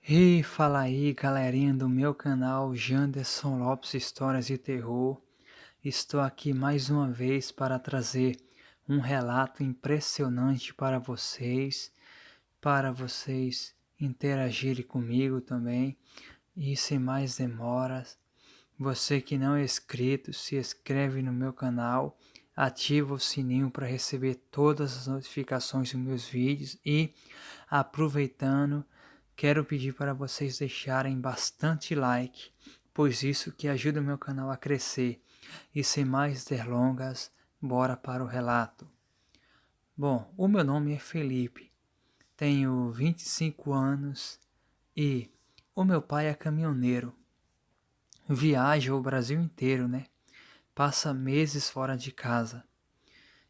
E fala aí, galerinha do meu canal Janderson Lopes Histórias de Terror. Estou aqui mais uma vez para trazer um relato impressionante para vocês interagirem comigo também. E sem mais demoras, você que não é inscrito, se inscreve no meu canal, ativa o sininho para receber todas as notificações dos meus vídeos e, aproveitando, quero pedir para vocês deixarem bastante like, pois isso que ajuda o meu canal a crescer. E sem mais delongas, bora para o relato. Bom, o meu nome é Felipe, tenho 25 anos e o meu pai é caminhoneiro. Viaja o Brasil inteiro, né? Passa meses fora de casa.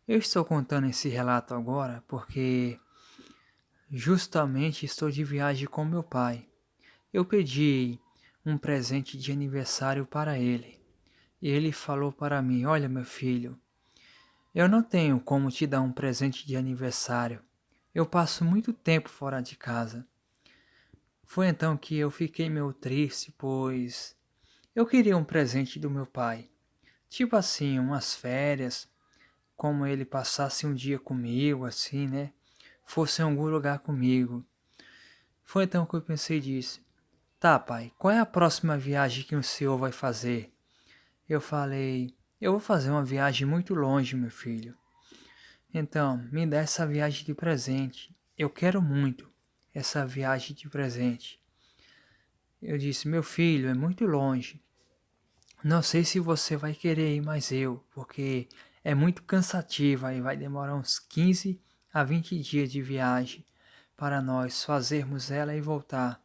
Eu estou contando esse relato agora porque justamente estou de viagem com meu pai. Eu pedi um presente de aniversário para ele. E ele falou para mim: "Olha, meu filho, eu não tenho como te dar um presente de aniversário. Eu passo muito tempo fora de casa." Foi então que eu fiquei meio triste, pois eu queria um presente do meu pai. Tipo assim, umas férias, como ele passasse um dia comigo, assim, né? Fosse em algum lugar comigo. Foi então que eu pensei e disse: "Tá, pai, qual é a próxima viagem que o senhor vai fazer?" Eu falei: "Eu vou fazer uma viagem muito longe, meu filho. Então, me dá essa viagem de presente. Eu quero muito essa viagem de presente." Eu disse: "Meu filho, é muito longe. Não sei se você vai querer ir, mas porque é muito cansativa e vai demorar uns 15 a 20 dias de viagem para nós fazermos ela e voltar."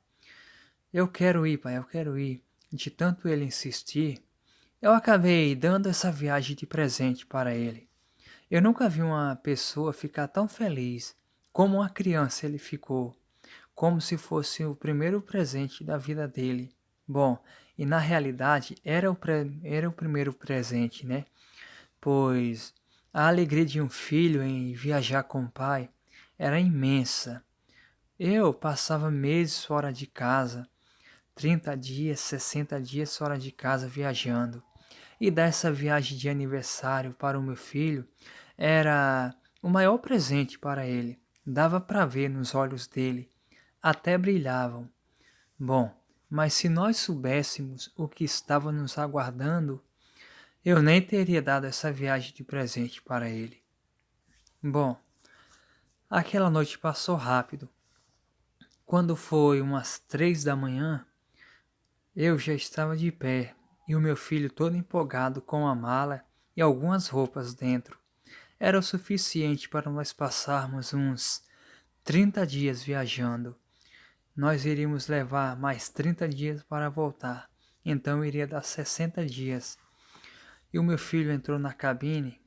"Eu quero ir, pai, eu quero ir." De tanto ele insistir, eu acabei dando essa viagem de presente para ele. Eu nunca vi uma pessoa ficar tão feliz como uma criança ele ficou, como se fosse o primeiro presente da vida dele. Bom, e na realidade era o primeiro presente, né? Pois a alegria de um filho em viajar com o pai era imensa. Eu passava meses fora de casa, 30 dias, 60 dias fora de casa viajando. E dessa viagem de aniversário para o meu filho era o maior presente para ele. Dava para ver nos olhos dele, até brilhavam. Bom, mas se nós soubéssemos o que estava nos aguardando, eu nem teria dado essa viagem de presente para ele. Bom, aquela noite passou rápido. Quando foi umas 3 da manhã, eu já estava de pé e o meu filho todo empolgado com a mala e algumas roupas dentro. Era o suficiente para nós passarmos uns 30 dias viajando. Nós iríamos levar mais 30 dias para voltar, então iria dar 60 dias. E o meu filho entrou na cabine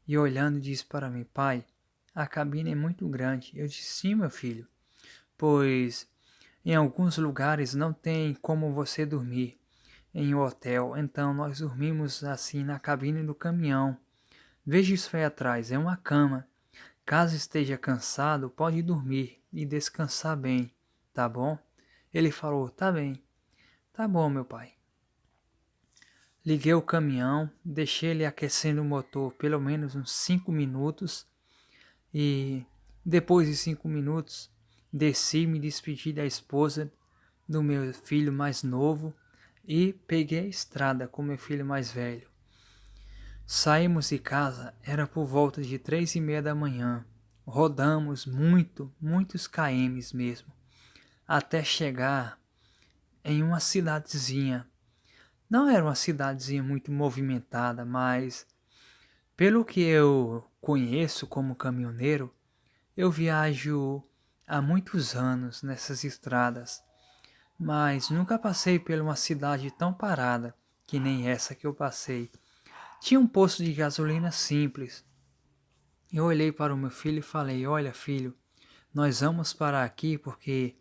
e olhando disse para mim: "Pai, a cabine é muito grande." Eu disse: "Sim, meu filho, pois em alguns lugares não tem como você dormir em um hotel, então nós dormimos assim na cabine do caminhão. Veja isso aí atrás, é uma cama. Caso esteja cansado, pode dormir e descansar bem, tá bom?" Ele falou: "Tá bem." "Tá bom, meu pai." Liguei o caminhão, deixei ele aquecendo o motor pelo menos uns 5 minutos e depois de 5 minutos desci e me despedi da esposa do meu filho mais novo e peguei a estrada com meu filho mais velho. Saímos de casa, era por volta de 3:30 da manhã. Rodamos muitos kms mesmo, até chegar em uma cidadezinha. Não era uma cidadezinha muito movimentada, mas pelo que eu conheço como caminhoneiro, eu viajo há muitos anos nessas estradas, mas nunca passei por uma cidade tão parada que nem essa que eu passei. Tinha um posto de gasolina simples. Eu olhei para o meu filho e falei: "Olha, filho, nós vamos parar aqui porque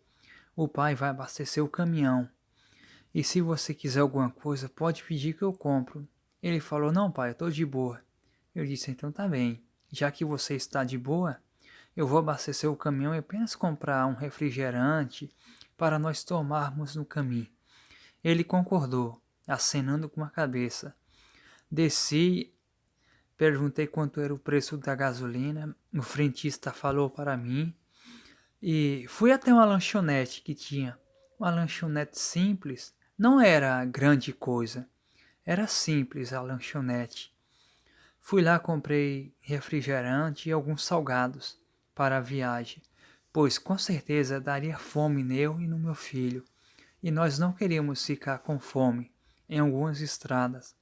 o pai vai abastecer o caminhão. E se você quiser alguma coisa, pode pedir que eu compro." Ele falou: "Não, pai, eu estou de boa." Eu disse: "Então tá bem. Já que você está de boa, Eu vou abastecer o caminhão e apenas comprar um refrigerante para nós tomarmos no caminho. Ele concordou, acenando com a cabeça. Desci, perguntei quanto era o preço da gasolina. O frentista falou para mim e fui até uma lanchonete que tinha. Uma lanchonete simples, não era grande coisa. Era simples a lanchonete. Fui lá, comprei refrigerante e alguns salgados para a viagem, pois com certeza daria fome nele e no meu filho, e nós não queríamos ficar com fome em algumas estradas,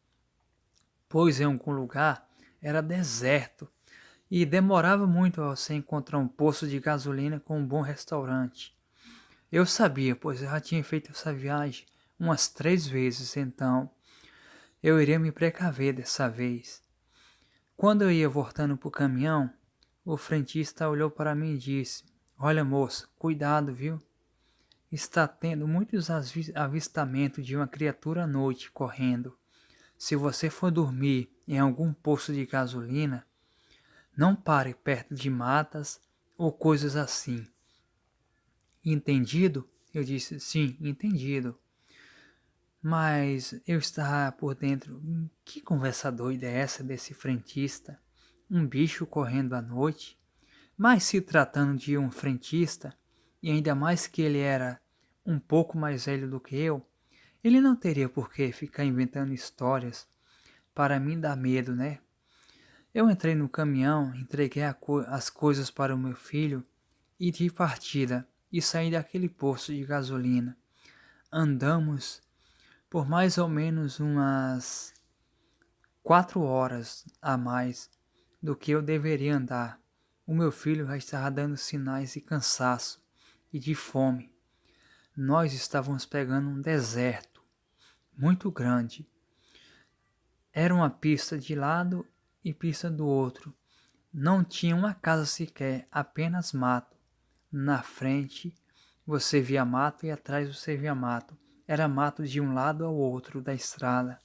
pois em algum lugar era deserto e demorava muito a você encontrar um posto de gasolina com um bom restaurante. Eu sabia, pois eu já tinha feito essa viagem umas 3 vezes, então eu iria me precaver dessa vez. Quando eu ia voltando para o caminhão, o frentista olhou para mim e disse: Olha, moço, cuidado, viu? Está tendo muitos avistamentos de uma criatura à noite correndo. Se você for dormir em algum posto de gasolina, não pare perto de matas ou coisas assim. Entendido? Eu disse: Sim, entendido. Mas eu estava por dentro. Que conversa doida é essa desse frentista? Um bicho correndo à noite? Mas se tratando de um frentista, e ainda mais que ele era um pouco mais velho do que eu, ele não teria por que ficar inventando histórias para mim dar medo, né? Eu entrei no caminhão, entreguei as coisas para o meu filho e de partida e saí daquele posto de gasolina. Andamos por mais ou menos umas 4 horas a mais do que eu deveria andar. O meu filho já estava dando sinais de cansaço e de fome. Nós estávamos pegando um deserto muito grande. Era uma pista de lado e pista do outro. Não tinha uma casa sequer, apenas mato. Na frente você via mato e atrás você via mato. Era mato de um lado ao outro da estrada.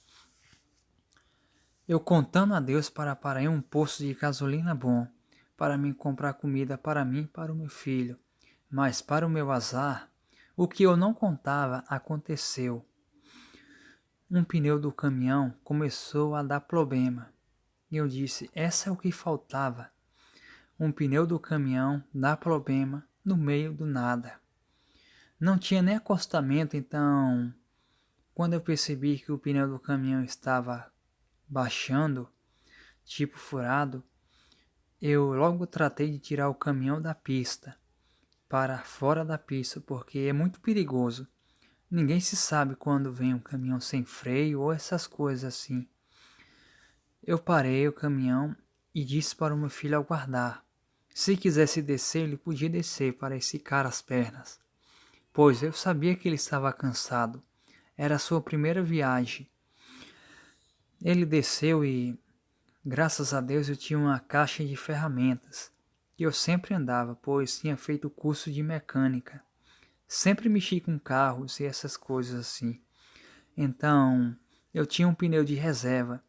Eu contando a Deus para parar em um posto de gasolina bom, para me comprar comida para mim e para o meu filho. Mas para o meu azar, o que eu não contava aconteceu. Um pneu do caminhão começou a dar problema. E eu disse, essa é o que faltava. Um pneu do caminhão dá problema no meio do nada. Não tinha nem acostamento, então, quando eu percebi que o pneu do caminhão estava baixando, tipo furado, eu logo tratei de tirar o caminhão da pista, para fora da pista, porque é muito perigoso. Ninguém se sabe quando vem um caminhão sem freio ou essas coisas assim. Eu parei o caminhão e disse para o meu filho aguardar. Se quisesse descer, ele podia descer para esticar as pernas, pois eu sabia que ele estava cansado. Era a sua primeira viagem. Ele desceu e, graças a Deus, eu tinha uma caixa de ferramentas, que eu sempre andava, pois tinha feito o curso de mecânica. Sempre mexi com carros e essas coisas assim. Então, eu tinha um pneu de reserva.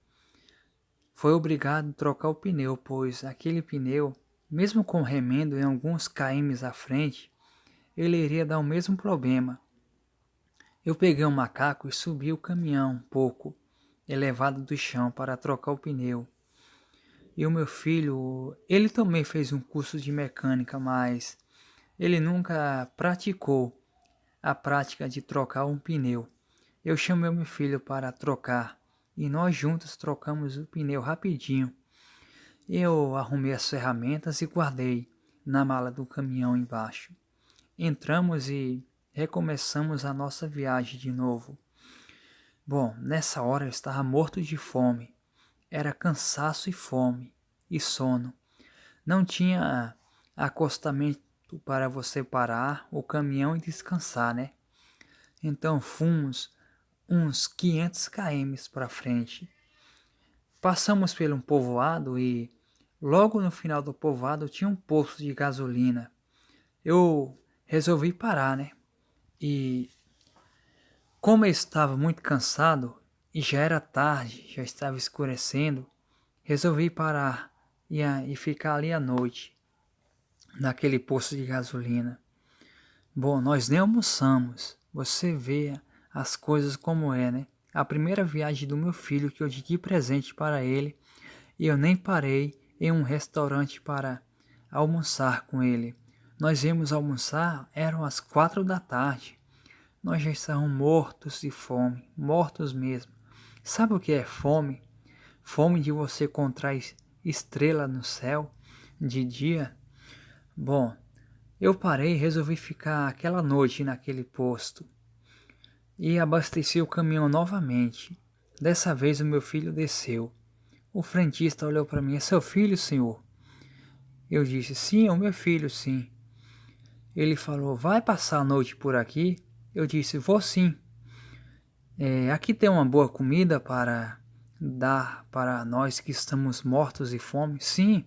Foi obrigado a trocar o pneu, pois aquele pneu, mesmo com remendo em alguns km à frente, ele iria dar o mesmo problema. Eu peguei um macaco e subi o caminhão um pouco, elevado do chão, para trocar o pneu. E o meu filho, ele também fez um curso de mecânica, mas ele nunca praticou a prática de trocar um pneu. Eu chamei meu filho para trocar e nós juntos trocamos o pneu rapidinho. Eu arrumei as ferramentas e guardei na mala do caminhão embaixo. Entramos e recomeçamos a nossa viagem de novo. Bom, nessa hora eu estava morto de fome. Era cansaço e fome e sono. Não tinha acostamento para você parar o caminhão e descansar, né? Então fomos uns 500 km para frente. Passamos por um povoado e logo no final do povoado tinha um posto de gasolina. Eu resolvi parar, né? E como eu estava muito cansado e já era tarde, já estava escurecendo, resolvi parar e ficar ali à noite. naquele posto de gasolina. Bom, nós nem almoçamos. Você vê as coisas como é, né? A primeira viagem do meu filho que eu dei de presente para ele, e eu nem parei em um restaurante para almoçar com ele. Nós íamos almoçar, eram as 4 da tarde. Nós já estávamos mortos de fome, mortos mesmo. Sabe o que é fome? Fome de você encontrar estrela no céu de dia? Bom, eu parei e resolvi ficar aquela noite naquele posto e abasteci o caminhão novamente. Dessa vez o meu filho desceu. O frentista olhou para mim: "É seu filho, senhor?" Eu disse: "Sim, é o meu filho, sim." Ele falou: "Vai passar a noite por aqui?" Eu disse: "Vou sim. Aqui tem uma boa comida para dar para nós que estamos mortos de fome?" "Sim,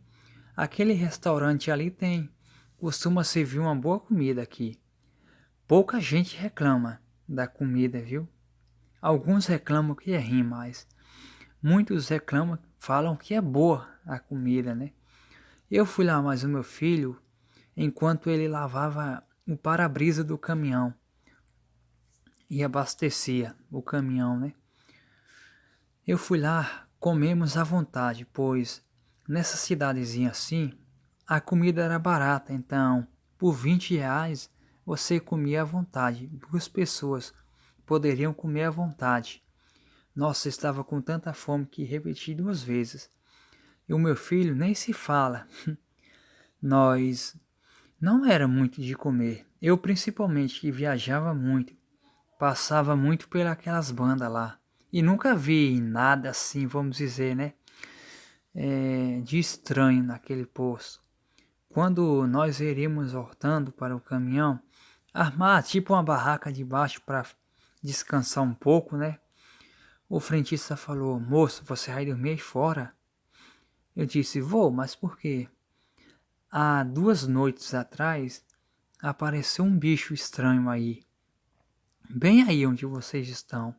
aquele restaurante ali tem. Costuma servir uma boa comida aqui." Pouca gente reclama da comida, viu? Alguns reclamam que é ruim, mas muitos reclamam, falam que é boa a comida, né? Eu fui lá mais o meu filho enquanto ele lavava o para-brisa do caminhão e abastecia o caminhão, né? Eu fui lá, comemos à vontade, pois nessa cidadezinha assim, a comida era barata, então por R$ 20 você comia à vontade. 2 pessoas poderiam comer à vontade. Nossa, estava com tanta fome que repeti 2 vezes. E o meu filho nem se fala. Nós não era muito de comer. Eu principalmente que viajava muito, passava muito pelas bandas lá. E nunca vi nada assim, vamos dizer, né? De estranho naquele poço. Quando nós iríamos voltando para o caminhão, armar tipo uma barraca debaixo para descansar um pouco, né? O frentista falou: "Moço, você vai dormir aí fora?" Eu disse: "Vou, mas por quê?" "Há 2 noites atrás apareceu um bicho estranho aí, bem aí onde vocês estão.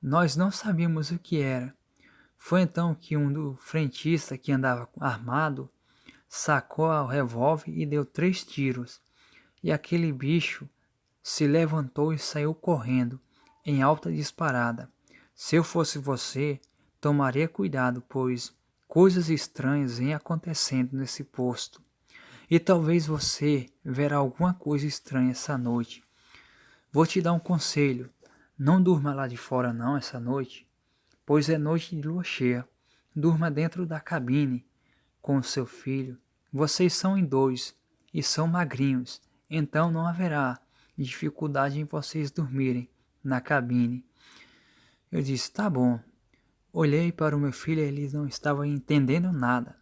Nós não sabíamos o que era. Foi então que um do frentista que andava armado sacou o revólver e deu 3 tiros. E aquele bicho se levantou e saiu correndo em alta disparada. Se eu fosse você, tomaria cuidado, pois coisas estranhas vêm acontecendo nesse posto. E talvez você verá alguma coisa estranha essa noite. Vou te dar um conselho. Não durma lá de fora não essa noite, pois é noite de lua cheia. Durma dentro da cabine com o seu filho. Vocês são em 2 e são magrinhos, então não haverá dificuldade em vocês dormirem na cabine." Eu disse: "Tá bom." Olhei para o meu filho e ele não estava entendendo nada,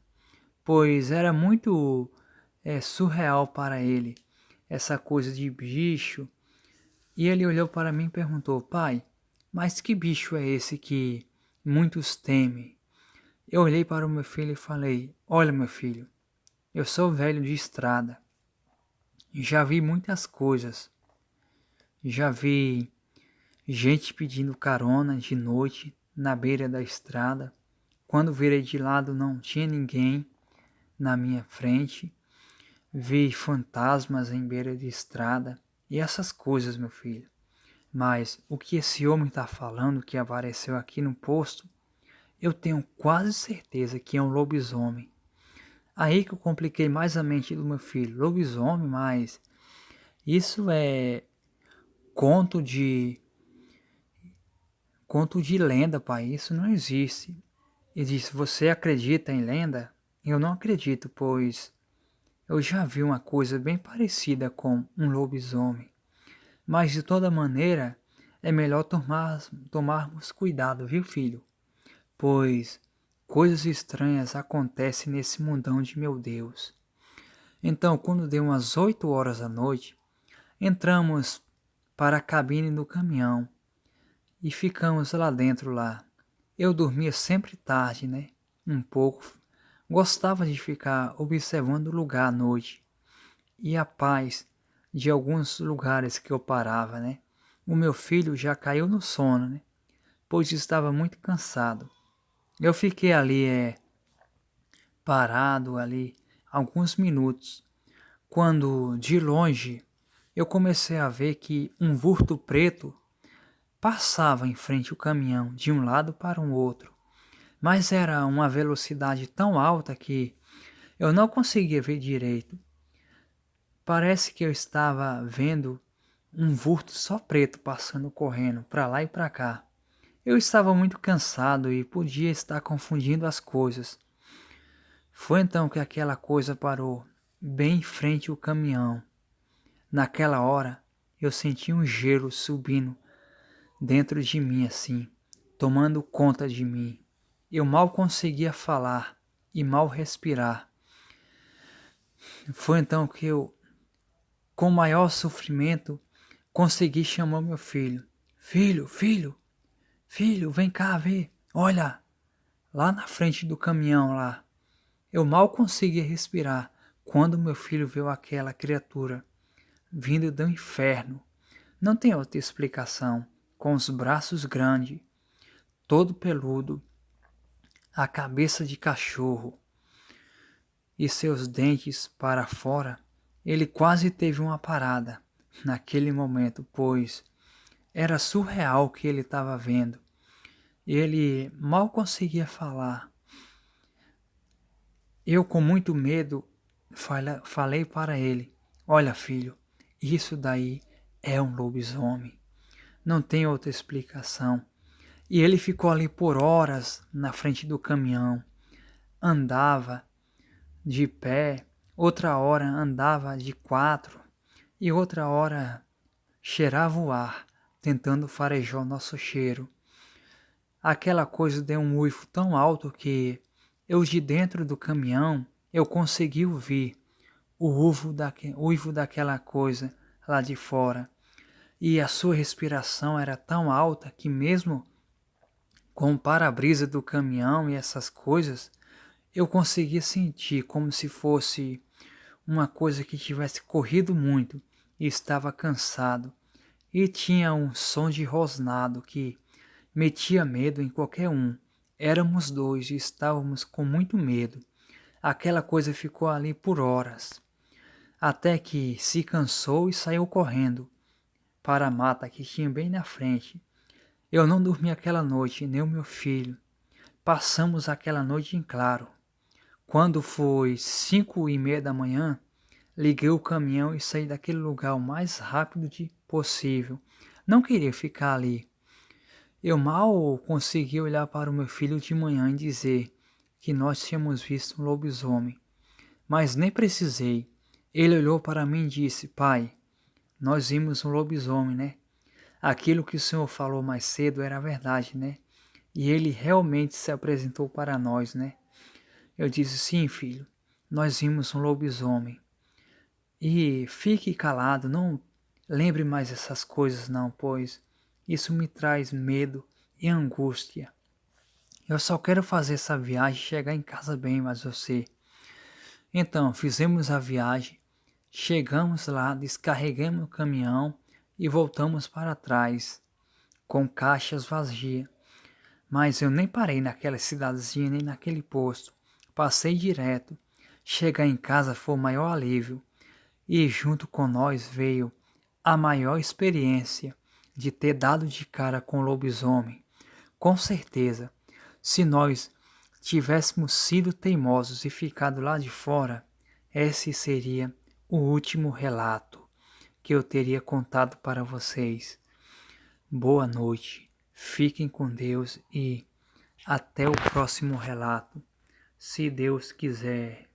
pois era muito surreal para ele essa coisa de bicho. E ele olhou para mim e perguntou: "Pai, mas que bicho é esse que muitos temem?" Eu olhei para o meu filho e falei: "Olha, meu filho, eu sou velho de estrada. Já vi muitas coisas. Já vi gente pedindo carona de noite na beira da estrada. Quando virei de lado não tinha ninguém na minha frente. Vi fantasmas em beira de estrada e essas coisas, meu filho. Mas o que esse homem está falando que apareceu aqui no posto, eu tenho quase certeza que é um lobisomem." Aí que eu compliquei mais a mente do meu filho. Lobisomem, mas isso é conto de lenda, pai. Isso não existe. Ele disse: "Você acredita em lenda?" Eu não acredito, pois eu já vi uma coisa bem parecida com um lobisomem. Mas de toda maneira, é melhor tomarmos cuidado, viu, filho? Pois coisas estranhas acontecem nesse mundão de meu Deus. Então, quando deu umas 8 horas da noite, entramos para a cabine do caminhão e ficamos lá dentro lá. Eu dormia sempre tarde, né? Um pouco. Gostava de ficar observando o lugar à noite e a paz de alguns lugares que eu parava, né? O meu filho já caiu no sono, né? Pois estava muito cansado. Eu fiquei ali parado ali alguns minutos. quando, de longe, eu comecei a ver que um vulto preto passava em frente ao caminhão, de um lado para o outro, mas era uma velocidade tão alta que eu não conseguia ver direito. Parece que eu estava vendo um vulto só preto passando correndo para lá e para cá. Eu estava muito cansado e podia estar confundindo as coisas. Foi então que aquela coisa parou, bem em frente ao caminhão. Naquela hora, eu senti um gelo subindo dentro de mim assim, tomando conta de mim. Eu mal conseguia falar e mal respirar. Foi então que eu, com maior sofrimento, consegui chamar meu filho. Filho, filho, filho, vem cá ver. Olha, lá na frente do caminhão lá. Eu mal conseguia respirar quando meu filho viu aquela criatura vindo do inferno. Não tem outra explicação. Com os braços grandes, todo peludo, a cabeça de cachorro e seus dentes para fora, ele quase teve uma parada naquele momento, pois era surreal o que ele estava vendo. Ele mal conseguia falar. Eu, com muito medo, falei para ele: Olha, filho, isso daí é um lobisomem. Não tem outra explicação. E ele ficou ali por horas na frente do caminhão. Andava de pé, outra hora andava de quatro e outra hora cheirava o ar, tentando farejar o nosso cheiro. Aquela coisa deu um uivo tão alto que eu, de dentro do caminhão, eu consegui ouvir o uivo daquela coisa lá de fora. E a sua respiração era tão alta que mesmo com o para-brisa do caminhão e essas coisas, eu conseguia sentir como se fosse uma coisa que tivesse corrido muito e estava cansado. E tinha um som de rosnado que metia medo em qualquer um. Éramos dois e estávamos com muito medo. Aquela coisa ficou ali por horas, até que se cansou e saiu correndo para a mata que tinha bem na frente. Eu não dormi aquela noite, nem o meu filho. Passamos aquela noite em claro. Quando foi 5:30 da manhã, liguei o caminhão e saí daquele lugar o mais rápido possível. Não queria ficar ali. Eu mal consegui olhar para o meu filho de manhã e dizer que nós tínhamos visto um lobisomem. Mas nem precisei. Ele olhou para mim e disse: Pai, nós vimos um lobisomem, né? Aquilo que o Senhor falou mais cedo era verdade, né? E ele realmente se apresentou para nós, né? Eu disse: Sim, filho, nós vimos um lobisomem. E fique calado, não lembre mais essas coisas não, pois isso me traz medo e angústia. Eu só quero fazer essa viagem e chegar em casa bem, mas você. Então, fizemos a viagem, chegamos lá, descarregamos o caminhão e voltamos para trás, com caixas vazias. Mas eu nem parei naquela cidadezinha nem naquele posto. Passei direto. Chegar em casa foi o maior alívio. E junto com nós veio a maior experiência de ter dado de cara com o lobisomem. Com certeza, se nós tivéssemos sido teimosos e ficado lá de fora, esse seria o último relato que eu teria contado para vocês. Boa noite, fiquem com Deus e até o próximo relato, se Deus quiser.